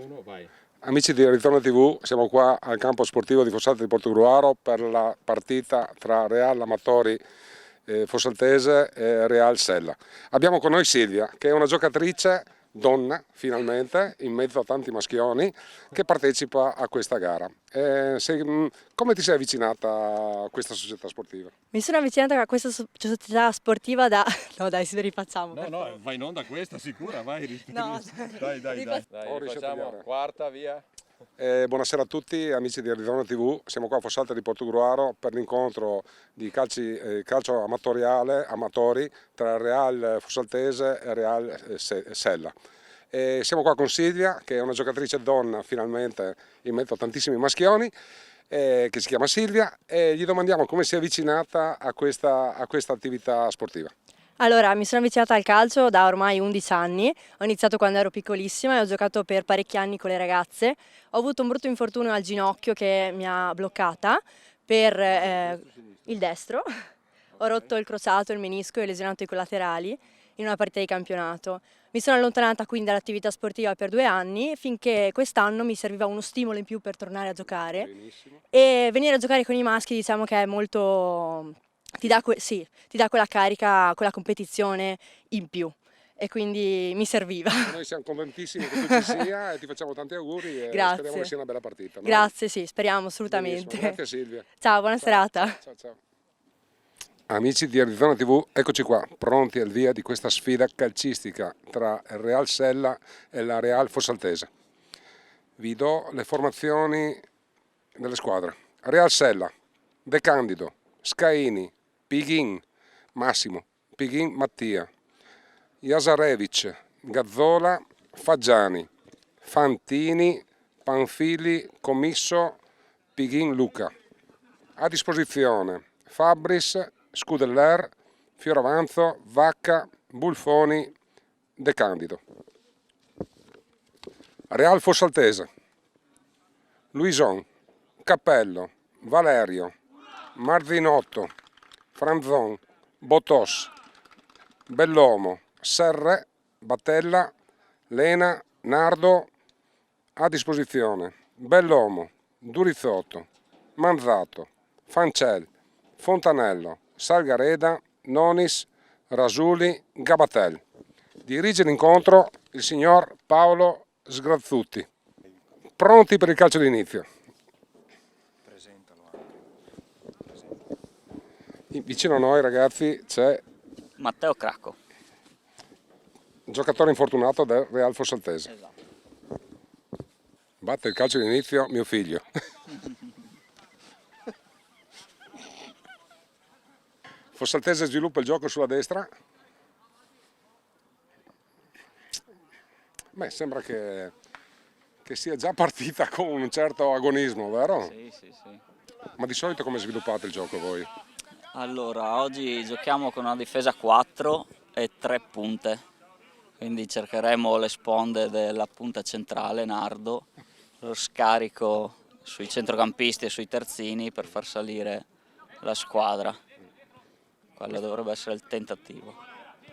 1, vai. Amici di Ritorno TV, siamo qua al campo sportivo di Fossalta di Portogruaro per la partita tra Real Amatori Fossaltese e Real Sella. Abbiamo con noi Silvia, che è una giocatrice donna, finalmente, in mezzo a tanti maschioni, che partecipa a questa gara. Come ti sei avvicinata a questa società sportiva? Mi sono avvicinata a questa società sportiva da... No dai, se rifacciamo. No, vai in onda questa sicura, vai. No, Dai. Dai, facciamo quarta, via. Buonasera a tutti amici di Ritorno TV, siamo qua a Fossalta di Portogruaro per l'incontro di calcio amatori tra Real Fossaltese e Real Sella. Siamo qua con Silvia, che è una giocatrice donna finalmente in mezzo a tantissimi maschioni, che si chiama Silvia, e gli domandiamo come si è avvicinata a questa attività sportiva. Allora, mi sono avvicinata al calcio da ormai 11 anni, ho iniziato quando ero piccolissima e ho giocato per parecchi anni con le ragazze. Ho avuto un brutto infortunio al ginocchio che mi ha bloccata per il destro, ho rotto il crociato, il menisco e lesionato i collaterali in una partita di campionato. Mi sono allontanata quindi dall'attività sportiva per 2 anni finché quest'anno mi serviva uno stimolo in più per tornare a giocare. Benissimo. E venire a giocare con i maschi diciamo che è molto... ti dà quella carica, quella competizione in più e quindi mi serviva. Noi siamo contentissimi che tu ci sia e ti facciamo tanti auguri e Grazie. speriamo che sia una bella partita. No? Grazie, sì, speriamo assolutamente. Benissimo. Grazie Silvia. Ciao, buona serata. Ciao. Amici di Arizona TV, eccoci qua, pronti al via di questa sfida calcistica tra il Real Sella e la Real Fossaltese. Vi do le formazioni delle squadre. Real Sella, De Candido, Scaini, Pighin, Massimo, Pighin Mattia, Jasarevic, Gazzola, Faggiani, Fantini, Panfili, Commisso, Pighin Luca. A disposizione Fabris, Scudeller, Fioravanzo, Vacca, Bulfoni, De Candido. Real Fossaltese, Luison, Cappello, Valerio, Marzinotto, Franzon, Botos, Bellomo, Serre, Battella, Lena, Nardo. A disposizione Bellomo, Durizzotto, Manzato, Fancel, Fontanello, Salgareda, Nonis, Rasuli, Gabatel. Dirige l'incontro il signor Paolo Sgrazzutti. Pronti per il calcio d'inizio? Vicino a noi ragazzi c'è Matteo Cracco. giocatore infortunato del Real Fossaltese. Esatto. Batte il calcio d'inizio mio figlio. Fossaltese sviluppa il gioco sulla destra. Beh, sembra che sia già partita con un certo agonismo, vero? Sì. Ma di solito come sviluppate il gioco voi? Allora, oggi giochiamo con una difesa 4 e 3 punte, quindi cercheremo le sponde della punta centrale, Nardo, lo scarico sui centrocampisti e sui terzini per far salire la squadra. Quello dovrebbe essere il tentativo.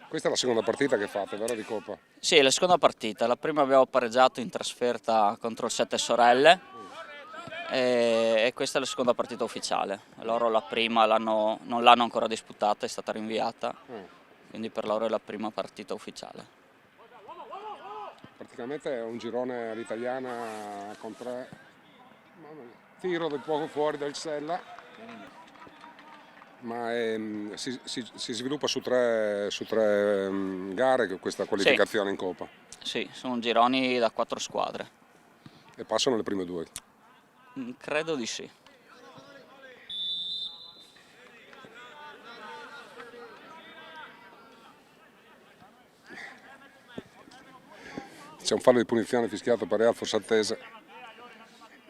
Questa è la seconda partita che fate, vero, di Coppa? Sì, è la seconda partita. La prima abbiamo pareggiato in trasferta contro il Sette Sorelle e questa è la seconda partita ufficiale. Loro la prima non l'hanno ancora disputata, è stata rinviata, quindi per loro è la prima partita ufficiale. Praticamente è un girone all'italiana con 3 tiro del poco fuori del Sella. Ma si sviluppa su tre gare questa qualificazione in Coppa? Sì, sono gironi da 4 squadre. E passano le prime 2? Credo di sì. C'è un fallo di punizione fischiato per Real Fossaltese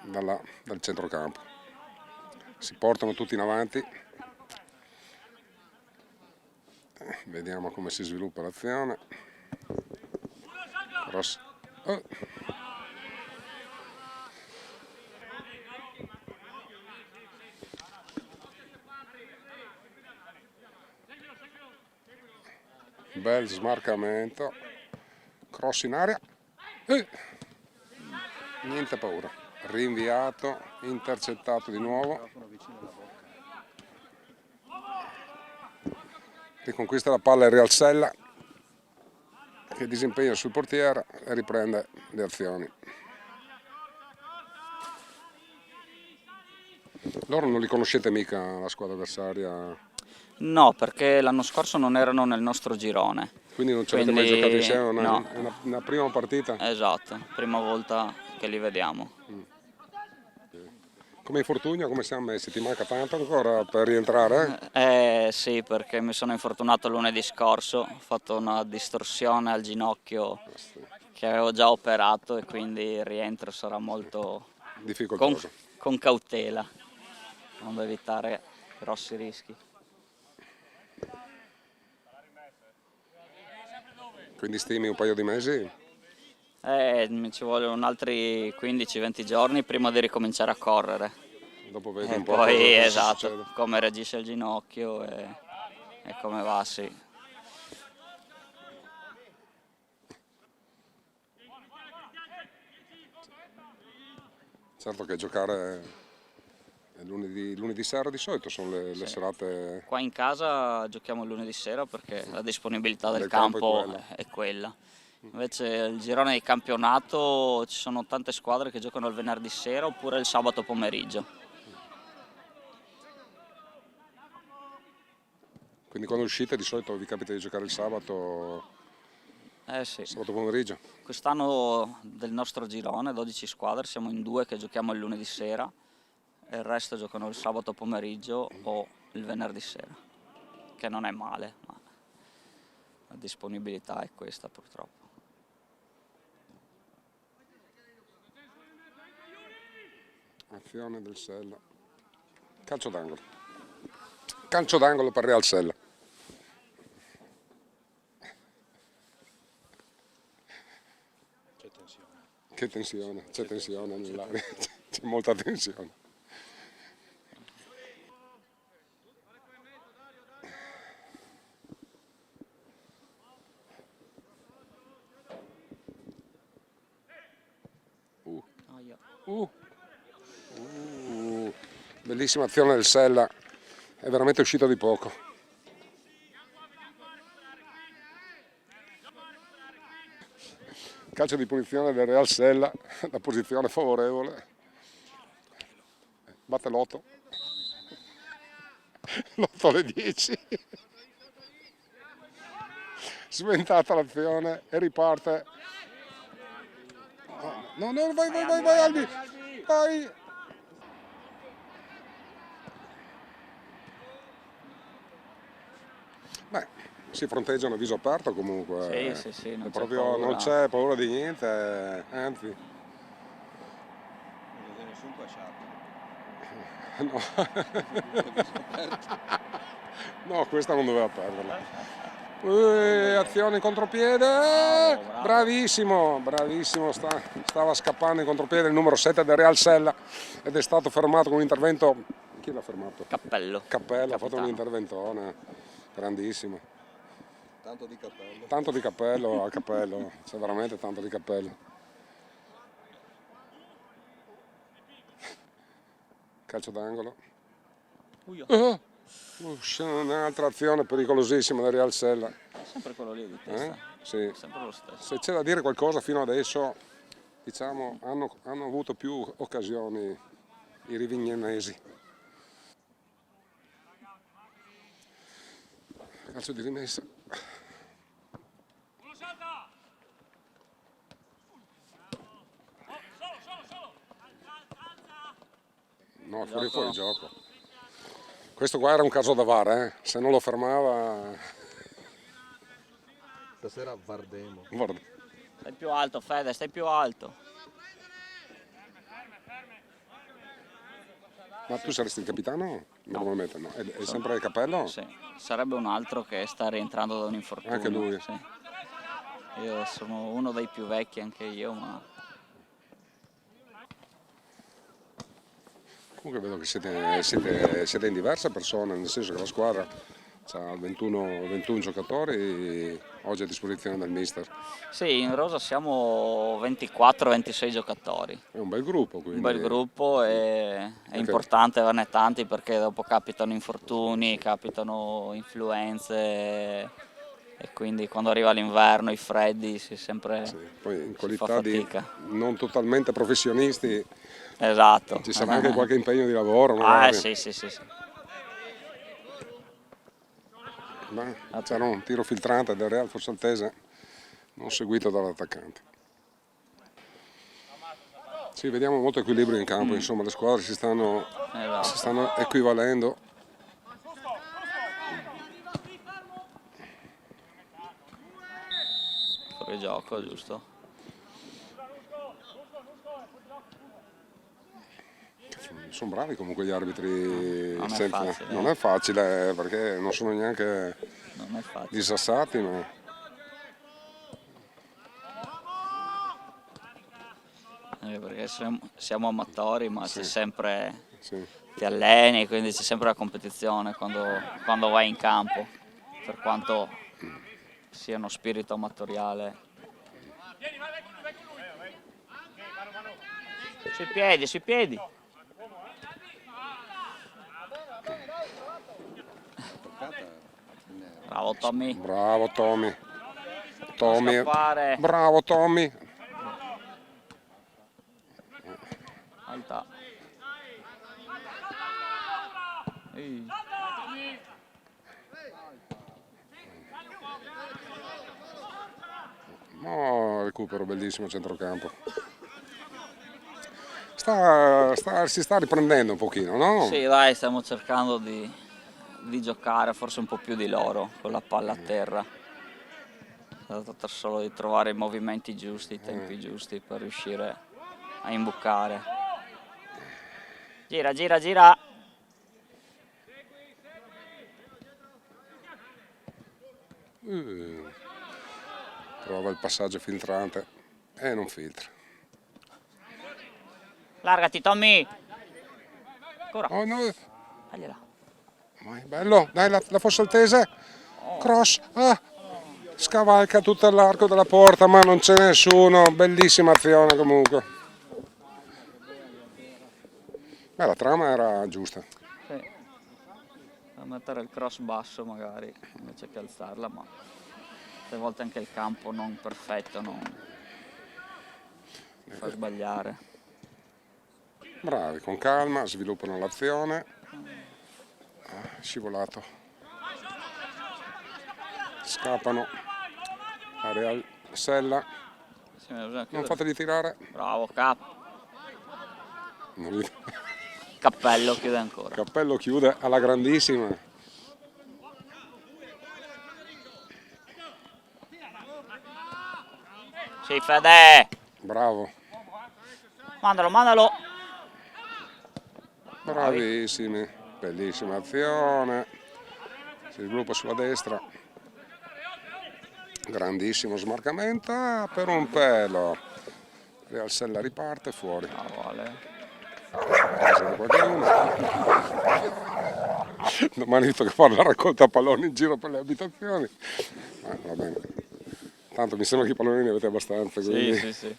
dal centrocampo. Si portano tutti in avanti. Vediamo come si sviluppa l'azione. Bel smarcamento, cross in aria. Niente paura. Rinviato, intercettato di nuovo. Riconquista la palla il Realsella, che disimpegna sul portiere e riprende le azioni. Loro non li conoscete mica, la squadra avversaria? No, perché l'anno scorso non erano nel nostro girone. Quindi non ci avete mai giocato insieme? No. È una prima partita? Esatto, prima volta che li vediamo. Come infortunio, come siamo messi? Ti manca tanto ancora per rientrare? Sì, perché mi sono infortunato lunedì scorso, ho fatto una distorsione al ginocchio che avevo già operato e quindi il rientro sarà molto Difficoltoso. con cautela, non da evitare grossi rischi. Quindi stimi un paio di mesi? Mi ci vogliono altri 15-20 giorni prima di ricominciare a correre. Dopo vedi E un po' poi cosa esatto, succede. come reagisce il ginocchio e come va, sì. Certo che giocare lunedì sera di solito sono le serate. Qua in casa giochiamo il lunedì sera perché la disponibilità del Del campo campo è quella. Invece il girone di campionato ci sono tante squadre che giocano il venerdì sera oppure il sabato pomeriggio. Quindi quando uscite di solito vi capita di giocare il sabato Sì. pomeriggio? Quest'anno del nostro girone, 12 squadre, siamo in 2 che giochiamo il lunedì sera e il resto giocano il sabato pomeriggio o il venerdì sera, che non è male, ma la disponibilità è questa purtroppo. Azione del Sella. Calcio d'angolo. Calcio d'angolo per Real Sella. Che tensione, c'è tensione nell'aria, c'è molta tensione. Bellissima azione del Sella, è veramente uscito di poco. Calcio di punizione del Real Sella, la posizione favorevole. Batte l'8. L'8 alle 10. Sventata l'azione e riparte. No, vai Albi! Vai! Beh, si fronteggiano a viso aperto comunque. Sì, È proprio, non c'è paura di niente, anzi. No. No, questa non doveva perderla. Azione in contropiede, bravissimo, stava scappando in contropiede il numero 7 del Real Sella ed è stato fermato con un intervento. Chi l'ha fermato? Cappello. Cappello, ha fatto un interventone, grandissimo. Tanto di cappello. Tanto di cappello al cappello, c'è veramente tanto di cappello. Calcio d'angolo. Un'altra azione pericolosissima del Real Sella. È sempre quello lì di testa. Sì. Sempre lo stesso. Se c'è da dire qualcosa fino adesso, diciamo, hanno avuto più occasioni i rivignanesi. Calcio di rimessa. No, fuori gioco. Questo qua era un caso da VAR, se non lo fermava. Stasera Vardemo. Guarda. Stai più alto, Fede, stai più alto. Ma tu saresti il capitano? Normalmente no. È sempre il Cappello? Sì, sarebbe un altro che sta rientrando da un infortunio. Anche lui? Sì. Io sono uno dei più vecchi anche io, ma Comunque vedo che siete in diverse persone, nel senso che la squadra c'ha 21 giocatori oggi a disposizione del mister. Sì, in rosa siamo 24-26 giocatori. È un bel gruppo, Un quindi. bel gruppo e è importante averne tanti perché dopo capitano infortuni, capitano influenze e quindi quando arriva l'inverno, i freddi, Sì, poi in si fa qualità di fatica. non totalmente professionisti Esatto. ci sarà anche qualche impegno di lavoro Ah, magari. sì. C'era un tiro filtrante del Real Fossaltese non seguito dall'attaccante. Sì, vediamo molto equilibrio in campo, insomma le squadre si stanno equivalendo. Fuori gioco, giusto? Sono bravi comunque gli arbitri, Non è facile, non è facile perché non sono neanche Non è facile. disassati, ma Perché siamo amatori, ma c'è sempre, sì. ti alleni, quindi c'è sempre la competizione quando vai in campo, per quanto sia uno spirito amatoriale. Sui piedi. Bravo Tommy. Bravo Tommy. Scappare. Bravo Tommy. Alta. Ehi. Oh, recupero bellissimo a centrocampo. Si sta riprendendo un pochino, no? Sì, dai, stiamo cercando di giocare forse un po' più di loro con la palla a terra. Si tratta solo di trovare i movimenti giusti, i tempi giusti per riuscire a imbucare. Gira. Prova il passaggio filtrante e non filtra. Largati Tommy. Ancora. Oh no, Dagliela. vai, bello, dai la Fossaltese. Cross, scavalca tutto l'arco della porta, ma non c'è nessuno. Bellissima azione comunque. La trama era giusta. Sì. Da mettere il cross basso magari invece che alzarla, ma a volte anche il campo non perfetto non fa sbagliare. Bravi, con calma, sviluppano l'azione. Scivolato. Scappano. A Real Sella. Sì, bisogna Non chiudere. fateli tirare. Bravo Cap. Non li- Cappello chiude ancora. Cappello chiude alla grandissima. Sì, Fede. Bravo. Mandalo. Bravissimi. Bellissima azione. Si sviluppa sulla destra. Grandissimo smarcamento. Per un pelo. Real Sella riparte fuori. Bravo Ale. Domani tocca fare la raccolta palloni in giro per le abitazioni. Va bene. Tanto mi sembra che i palloni ne avete abbastanza. Quindi... Sì.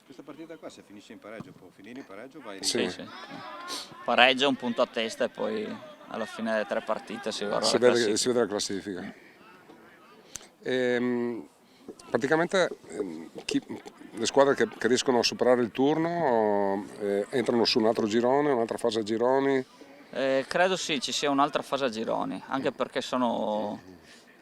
Questa partita qua se finisce in pareggio può finire in pareggio vai lì. Sì. Sì. Pareggio, un punto a testa e poi alla fine delle 3 partite si va Si vede la classifica. Praticamente le squadre che riescono a superare il turno entrano su un altro girone, un'altra fase a gironi. Credo sì, ci sia un'altra fase a gironi, anche perché sono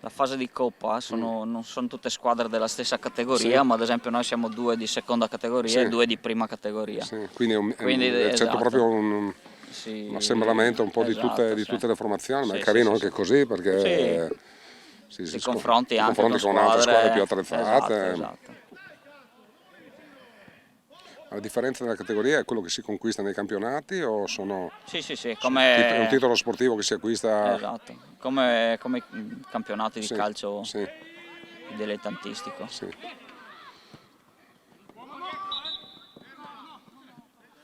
la fase di Coppa, non sono tutte squadre della stessa categoria, Sì. ma ad esempio noi siamo 2 di seconda categoria e 2 di prima categoria. Sì, quindi Quindi, c'è proprio un assemblamento un po' di tutte le formazioni, ma è carino anche così perché ti confronti anche con con altre squadre più squadre. attrezzate. Esatto. La differenza della categoria è quello che si conquista nei campionati o sono Sì, è un come, titolo sportivo che si acquista? esatto. Come i campionati di Sì, calcio sì, dilettantistico. sì.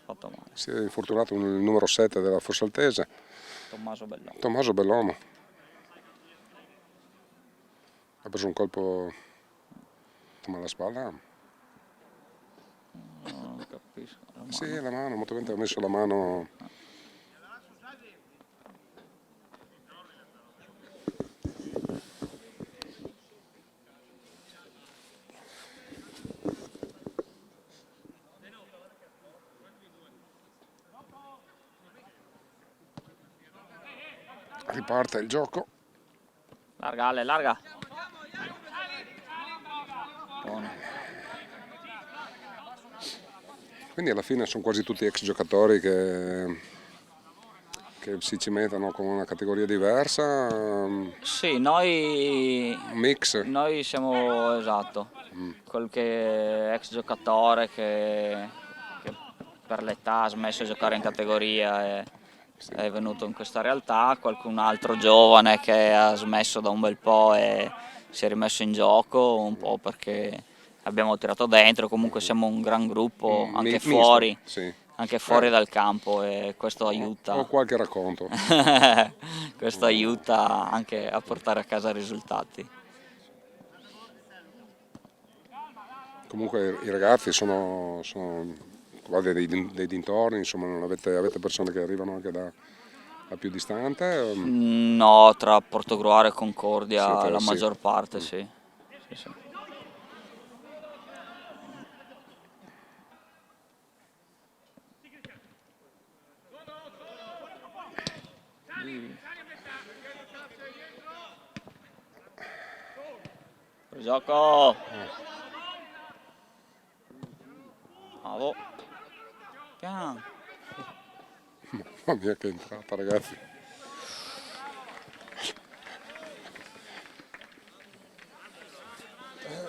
Fa fatto male. Si è infortunato il numero 7 della Fossaltese, Tommaso Bellomo. Ha preso un colpo alla spalla. Non capisco. Sì, la mano, molto bene, ha messo la mano. Riparte il gioco. Larga Ale, larga. Buono. Quindi alla fine sono quasi tutti ex giocatori che si cimentano con una categoria diversa, un Sì, mix. noi siamo, esatto, qualche ex giocatore che per l'età ha smesso di giocare in categoria e è venuto in questa realtà, qualcun altro giovane che ha smesso da un bel po' e si è rimesso in gioco un po' perché abbiamo tirato dentro, comunque siamo un gran gruppo anche Misto, fuori, sì. anche fuori dal campo e questo aiuta. Ho qualche racconto. Questo aiuta anche a portare a casa risultati. Comunque i ragazzi sono qua dei dintorni, insomma, non avete persone che arrivano anche da più distante? No, tra Portogruaro e Concordia Siete- la sì. maggior parte, sì. Sì, sì. Gioco! Bravo! Piano! Mamma mia che entrata, ragazzi.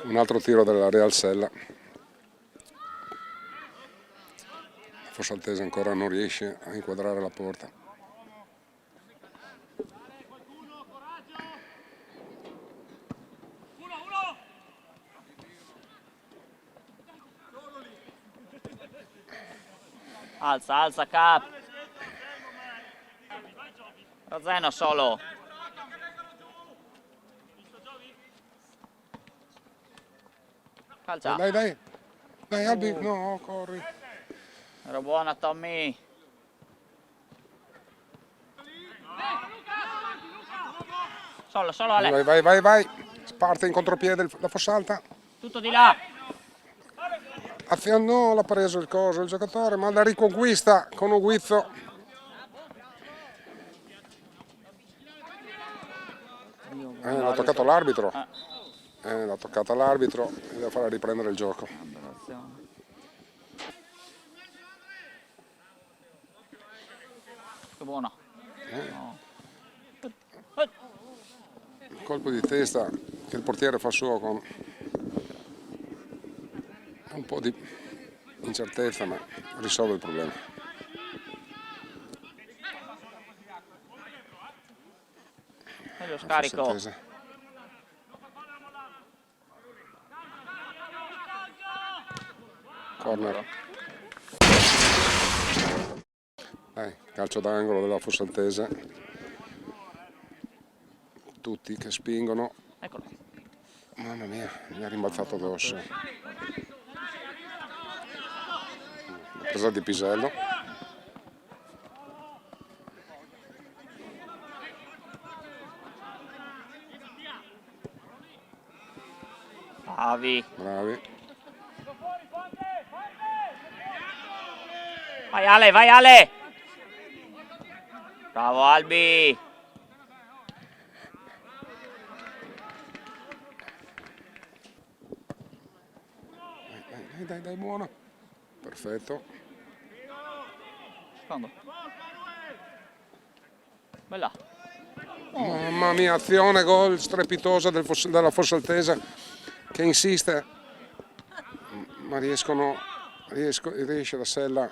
Un altro tiro della Real Sella. Fossaltese ancora non riesce a inquadrare la porta. Alza, alza Cap! Razzeno solo! Calcia! Dai, dai, dai Albi, no, corri. Era buona Tommy! Solo Ale! Vai. Parte in contropiede la Fossalta. Tutto di là! Azione, no, l'ha preso il coso, il giocatore, ma la riconquista con un guizzo. L'ha toccato l'arbitro. L'ha toccata l'arbitro e deve fare riprendere il gioco. Che buona! Colpo di testa che il portiere fa suo con un po' di incertezza, ma risolve il problema. E lo scarico! Fossaltese. Corner. Dai, calcio d'angolo della Fossaltese. Tutti che spingono. Eccolo! Mamma mia, mi ha rimbalzato addosso. La presa di Pisello. Bravi! Bravi. Vai Ale, vai Ale! Bravo Albi! Dai, buono. Perfetto. Secondo. Bella. Mamma mia, azione, gol strepitosa della Fossaltese che insiste, ma riesce la Sella.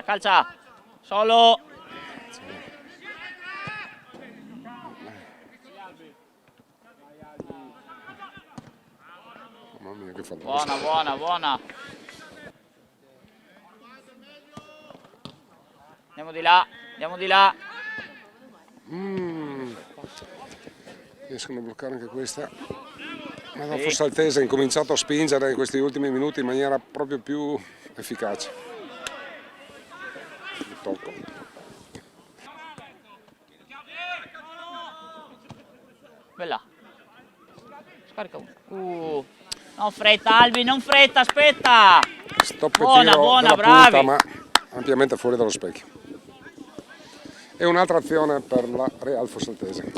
Calcia! Solo! Mamma mia che fallosa. Buona! Andiamo di là, andiamo di là. Riescono a bloccare anche questa. Ma la Fossaltese ha incominciato a spingere in questi ultimi minuti in maniera proprio più efficace. Il tocco. Bella. Scarica uno. Non fretta Albi, non fretta, aspetta. Stop e Buona, tiro buona, della bravi. punta, ma ampiamente fuori dallo specchio. E un'altra azione per la Real Fossaltese.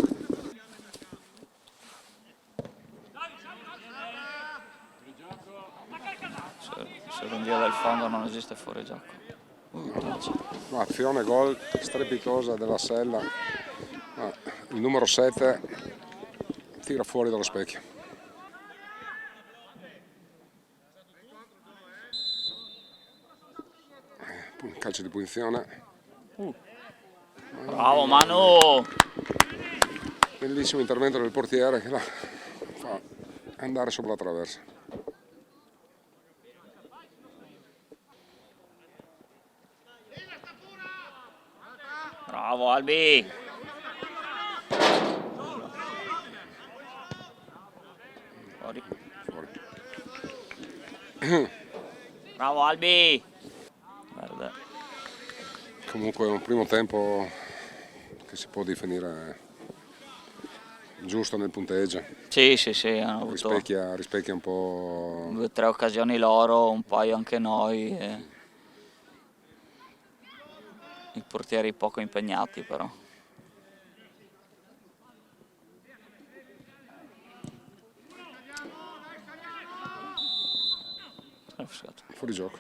Se rinvio del fondo non esiste fuori gioco. No, azione gol strepitosa della Sella. Ma il numero 7 tira fuori dallo specchio. Calcio di punizione. Bravo Manu. Bellissimo intervento del portiere che la fa andare sopra la traversa. Bravo Albi. Fuori. Fuori. Bravo Albi. Guarda. Comunque è un primo tempo che si può definire giusto nel punteggio. Sì, hanno avuto Rispecchia un po'. 2 o 3 occasioni loro, un paio anche noi. E i portieri poco impegnati però. Fuori gioco.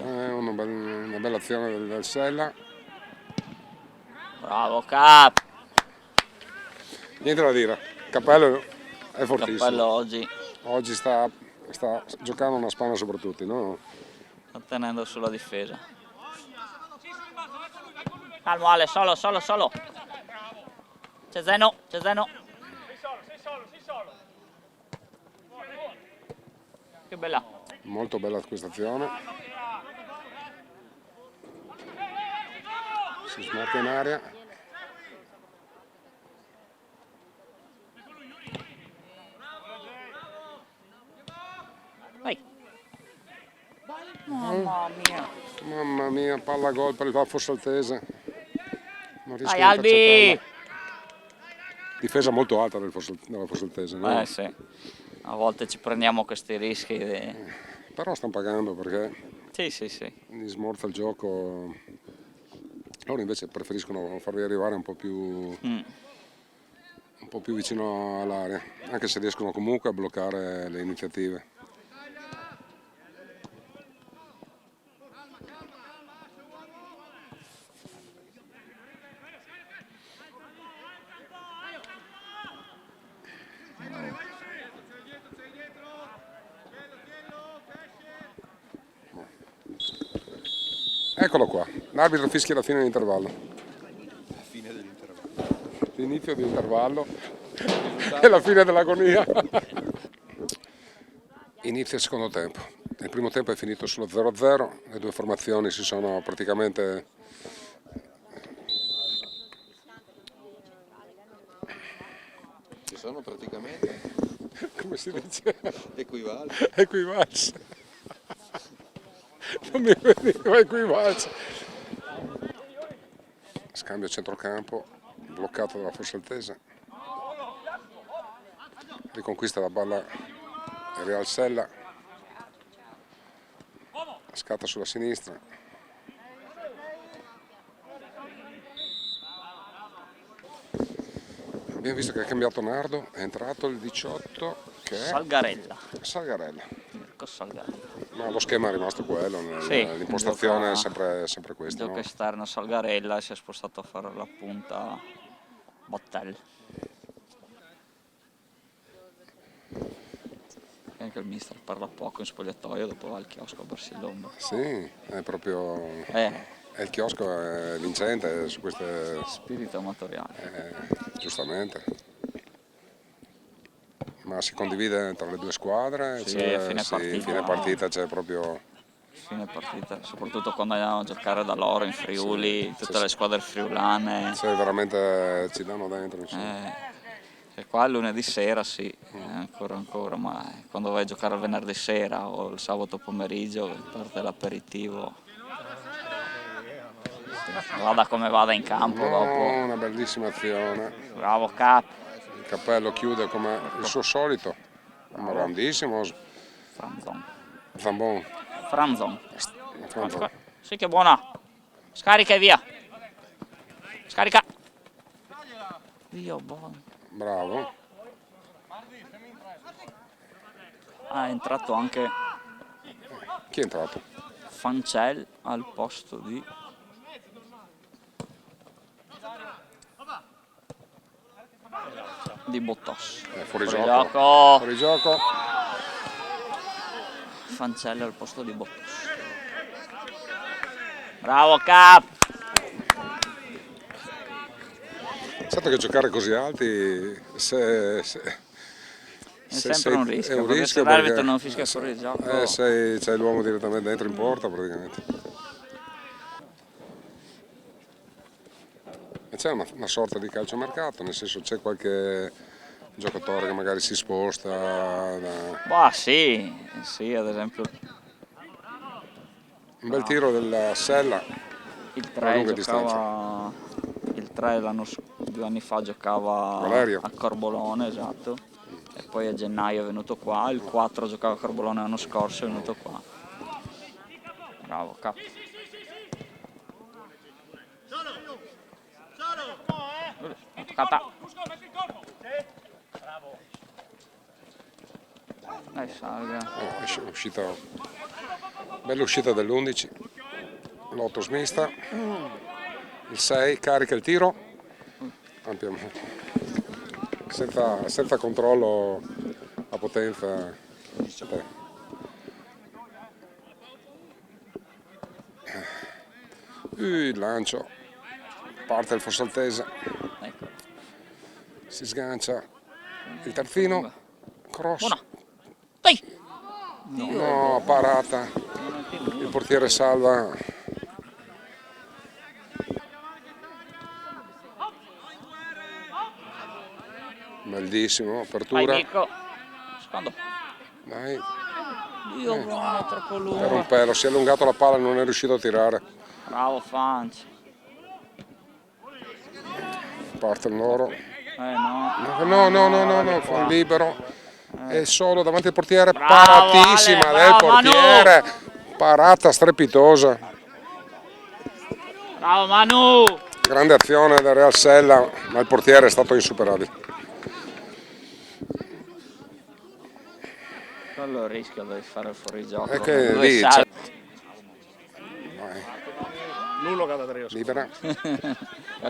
Una bella azione del Sella. Bravo Cap. Niente da dire. Cappello è fortissimo. Cappello oggi Oggi sta giocando una spanna sopra tutti, no? sta tenendo sulla difesa. Calmo Ale, solo. C'è Zeno. Che bella. Molto bella questa azione. Si smarca in aria. Vai. Mamma mia. Mamma mia, palla gol per il Fossaltese. Non riesco Vai a Albi. intercettarla. Difesa molto alta della Fossaltese, no? Sì. A volte ci prendiamo questi rischi. Però stanno pagando perché Sì. gli smorza il gioco. Loro invece preferiscono farvi arrivare un po' più vicino all'area, anche se riescono comunque a bloccare le iniziative. Eccolo qua, l'arbitro fischia la fine dell'intervallo. Fine dell'intervallo. L'inizio dell'intervallo e la fine dell'agonia. Inizia il secondo tempo. Il primo tempo è finito sullo 0-0, le due formazioni si sono praticamente Sono praticamente come si dice? equivalsi. Non mi veniva equivalse. Scambio a centrocampo, bloccato dalla Fossaltese. Riconquista la palla Real Sella. Scatta sulla sinistra. Abbiamo visto che ha cambiato Nardo, è entrato il 18 che è Salgarella. Mirko Salgarella. Ma lo schema è rimasto quello, Sì, l'impostazione è gioca- sempre questa. Gioco No? esterno Salgarella e si è spostato a fare la punta Bottel. E anche il mister parla poco in spogliatoio, dopo va al chiosco a bersi l'ombra. Sì, è proprio... il chiosco è vincente su queste... Spirito amatoriale. giustamente. Ma si condivide tra le due squadre? Sì, Cioè, a fine partita. fine partita c'è proprio... Fine partita, soprattutto quando andiamo a giocare da loro in Friuli, tutte le squadre friulane. Cioè, veramente ci danno dentro, insomma. E qua il lunedì sera sì, ancora, ma quando vai a giocare il venerdì sera o il sabato pomeriggio, parte l'aperitivo. Vada come vada in campo No, dopo. una bellissima azione. Bravo Cap, Il cappello chiude come il suo solito. Un grandissimo Franzon. Zambon. Franzon. Franzon. Sì che buona. Scarica e via. Scarica. Dio buono. Bravo. È entrato anche Chi è entrato? Fancel al posto di Bottos. Fuori Fuori gioco. gioco. Fuori gioco. Fancel al posto di Bottos. Bravo Cap. Certo che giocare così alti È sempre un rischio, perché se l'arbitro non fischia fuori gioco. C'è l'uomo direttamente dentro in porta praticamente. E c'è una sorta di calciomercato, nel senso c'è qualche giocatore che magari si sposta. Bah sì, ad esempio Un bel tiro della Sella. il Alla 3 lunga giocava, il 3 2 anni fa giocava Valerio. a Corbolone, esatto, e poi a gennaio è venuto qua, il 4 giocava a Corbolone l'anno scorso, è venuto qua. Bravo Cap. Toccata. Dai Salga. È uscita, bella uscita dell'11, l'8 smista, il 6 carica il tiro, ampiamente, senza controllo a potenza. Il lancio, parte il Fossaltese, Ecco. si sgancia il terzino, cross, Buona. Dai. no, parata, il portiere salva. Bellissimo, Vai apertura. Mirko. Secondo. Dai, Dio buono, troppo per lungo. un pelo, si è allungato la palla e non è riuscito a tirare. Bravo Fanci. Parte loro. No. No, fa un libero. È solo davanti al portiere, Bravo, paratissima Ale, del bravo, Manu. portiere. Parata strepitosa. Bravo Manu. Grande azione del Real Sella, ma il portiere è stato insuperabile. Quello il rischio di fare il fuorigioco. È che Due lì salti. Vai, Nullo cada tre. libera.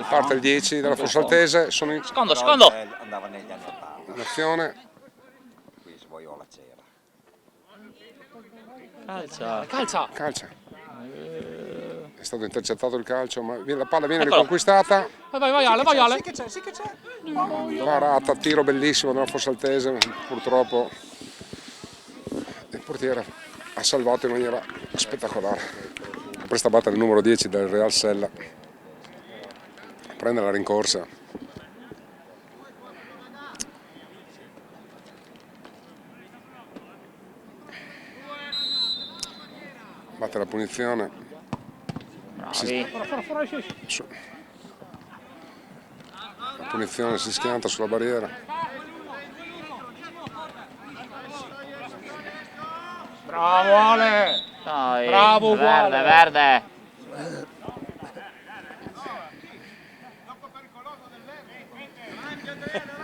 Parte il 10 della Fossaltese, sono in Secondo. Andava negli anni 80, azione. qui se Voiola c'era. Calcia. Calcia. È stato intercettato il calcio, ma la palla viene Eccolo. riconquistata. Vai Ale. Parata, tiro bellissimo della Fossaltese, purtroppo il portiere ha salvato in maniera spettacolare. Presta a battere il numero 10 del Real Sella, prende la rincorsa. Batte la punizione. Bravi. La punizione si schianta sulla barriera. Bravo Ale. Dai. Bravo, uguale. Verde.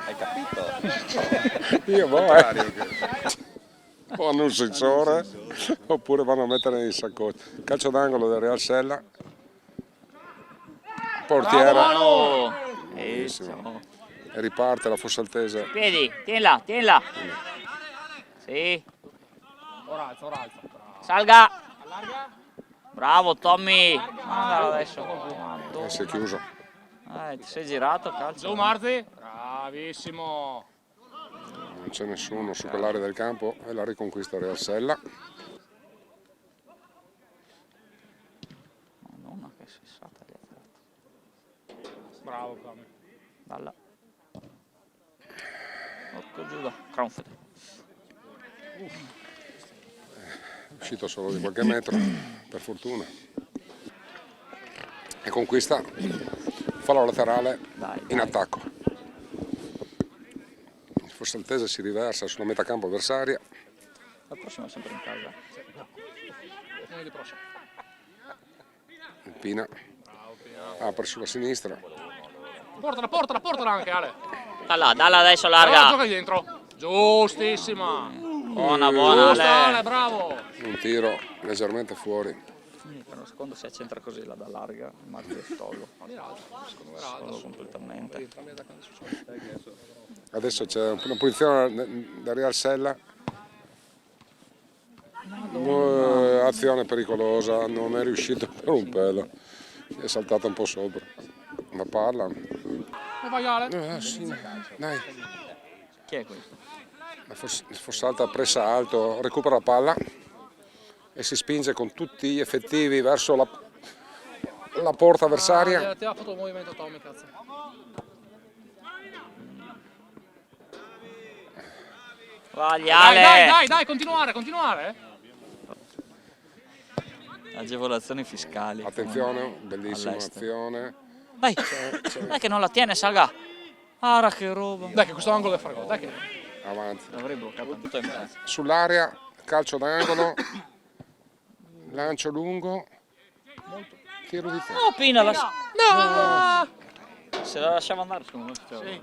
Hai capito? Io o hanno un sensore oppure vanno a mettere nei saccotti. Calcio d'angolo del Real Sella. Portiere. Manu. Bellissimo. E riparte la Fossaltese. Piedi, tienila. Sì. Ora alza. Salga. Bravo Tommy. Mandalo adesso. Si è chiuso. Ti sei girato calcio. Giù Marzi. Bravissimo. Non c'è nessuno su quell'area del campo e la riconquista Real Sella. Madonna che sessata gli ha fatto. Bravo, Cami. Balla. Porco Giuda, Cronfeld. È uscito solo di qualche metro, per fortuna. E conquista fallo laterale in attacco. Il Fossaltese si riversa sulla metà campo avversaria. La prossima è sempre in casa. Lunedì prossimo. Il Pina apre sulla sinistra. Portala anche, Ale. Dalla adesso Allora, larga. gioca dentro. Giustissima. Buona, Giusta, Ale. Ale, bravo. Un tiro leggermente fuori. Per un secondo si accentra così la da larga, Mario Stollo. No, di Raldo. Secondo me Raldo. Solo completamente. Entrambi gli attaccanti su. Adesso c'è una posizione da Real Sella. Azione pericolosa, non è riuscito per un pelo. È saltata un po' sopra. Ma palla. E vai Ale. Sì, dai. Chi è questo? Il Fossalta pressa alto, recupera la palla e si spinge con tutti gli effettivi verso la porta avversaria. Ti ha fatto il movimento Tommy, cazzo. Vai Ale! Dai, continuare. Agevolazioni fiscali. Attenzione, bellissima All'estero. azione. Vai! Dai che non la tiene, Salga! Ah, che roba! Dai che questo angolo è fare gol, dai che... Avanti. L'avrei bloccato tutto in mezzo. Sull'area, calcio d'angolo, lancio lungo, tiro di testa. Oh, Pina! No! Se la lasciava andare, secondo me faceva.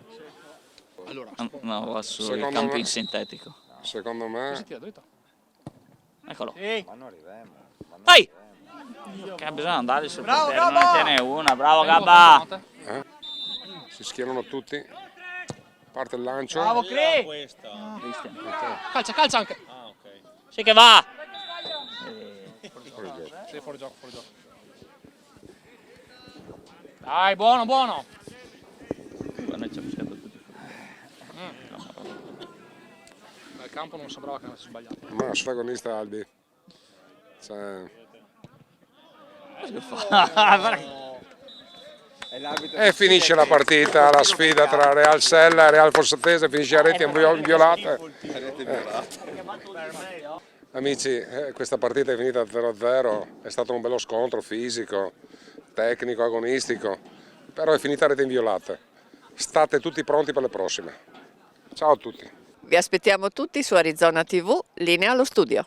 Allora, No, va sul Secondo campo me- in sintetico. Secondo si me tira dritto. Eccolo. Ma non arriviamo. Vai! Che bisogna andare sul portiere, non ne tiene una. Bravo Gabba! si schierano tutti, parte il lancio. Bravo Cri! Cristian. Calcia anche. Sì che va! Fuori gioco. Sì, fuori gioco. Dai, buono. Ma noi ci ha fischiato tutti. Dal campo non sembrava che avesse sbagliato. Ma protagonista Albi. Cioè, e finisce la partita, la sfida tra Real Sella e Real Fossaltese, finisce a reti inviolate. Amici, questa partita è finita 0-0, è stato un bello scontro fisico, tecnico, agonistico, però è finita a reti inviolate. State tutti pronti per le prossime. Ciao a tutti. Vi aspettiamo tutti su Arizona TV, linea allo studio.